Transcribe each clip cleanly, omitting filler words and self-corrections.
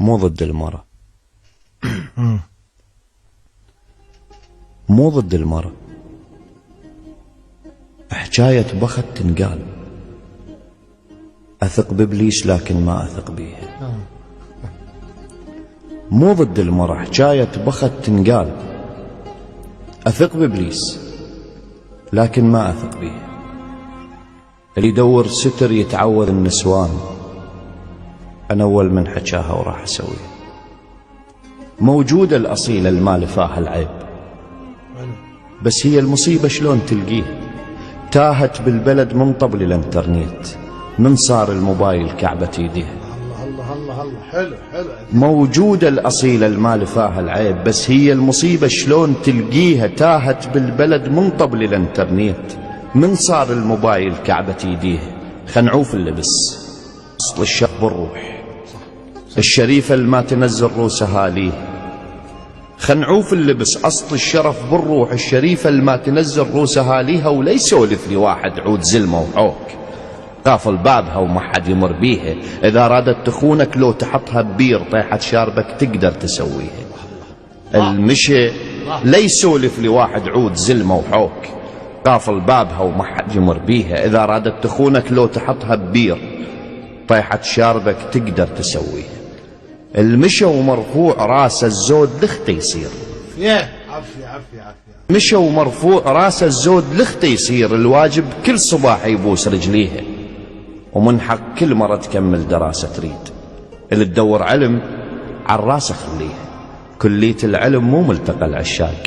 مو ضد المرأة. مو ضد المرأة، حكاية بخت تنقال. أثق بإبليس لكن ما أثق بيها. مو ضد المرأة، حكاية بخت تنقال. أثق بإبليس لكن ما أثق بيها. اللي يدور ستر يتعوذ النسوان. أنا أول من حكاها وراح أسويها. موجودة الأصيلة المال فاها العيب، بس هي المصيبة شلون تلقيها. تاهت بالبلد من طبل الانترنت، من صار الموبايل كعبة يديها. الله الله الله، حلو حلو. موجودة الأصيلة المال فاها العيب، بس هي المصيبة شلون تلقيها. تاهت بالبلد من طبل الانترنت، من صار الموبايل كعبة يديها. خنعوف اللبس أصل الشر بالروح، الشريفة اللي ما تنزل روسها ليه. خنعوف اللبس أصل الشرف بالروح، الشريفة اللي ما تنزل روسها ليها. ولا يسولف لي واحد عود زلمة وحوك قافل بابها وما حد يمر بيها. إذا رادت تخونك لو تحطها ببير طيحة شاربك تقدر تسويها. المشي لا يسولف لي واحد عود زلمة وحوك قافل بابها وما حد يمر بيها. إذا رادت تخونك لو تحطها ببير طيحة شاربك تقدر تسويها. المشى ومرفوع راس الزود لخت يصير. عفي عفي عفي. مشى ومرفوع راس الزود لخت يصير. الواجب كل صباح يبوس رجليها، ومن حق كل مرة تكمل دراسة تريد. اللي تدور علم عالراسة خليها. كلية العلم مو ملتقى العشاق.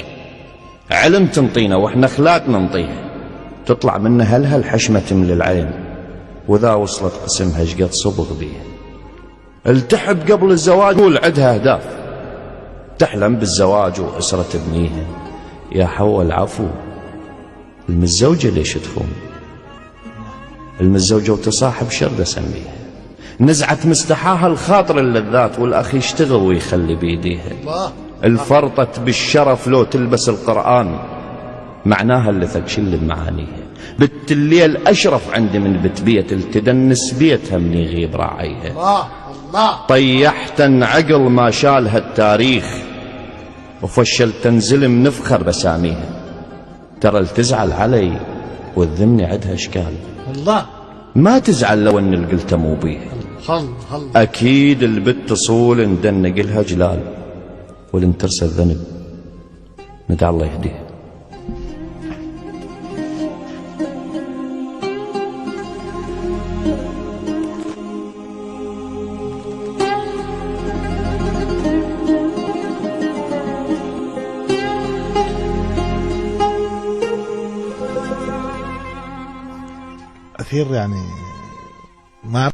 علم تنطينا واحنا اخلاق ننطيها، تطلع منها هلها الحشمة تملي العين. واذا وصلت قسمها شقد صبغ بيها. التحب قبل الزواج قول عدها اهداف، تحلم بالزواج واسرة تبنيها. يا حوا العفو، المتزوجة ليش تخون؟ المتزوجة وتصاحب شرد اسميها. نزعت مستحاها الخاطر اللذات، والاخ يشتغل ويخلي بيديها. الفرطت بالشرف لو تلبس القرآن، معناها اللي ثقشل بمعانيها. بت الليل أشرف عندي من بت بيت، التدنس بيتها من يغيب راعيها. الله الله. طيحت عقل ما شالها التاريخ، وفشل تنزلم نفخر بساميها. ترى التزعل علي والذمني عدها اشكال. الله ما تزعل لو ان القلت مو بيها. اكيد البت تصول ندنق لها جلال، ولن ترسى الذنب ندعى الله يهديها. أثير يعني ما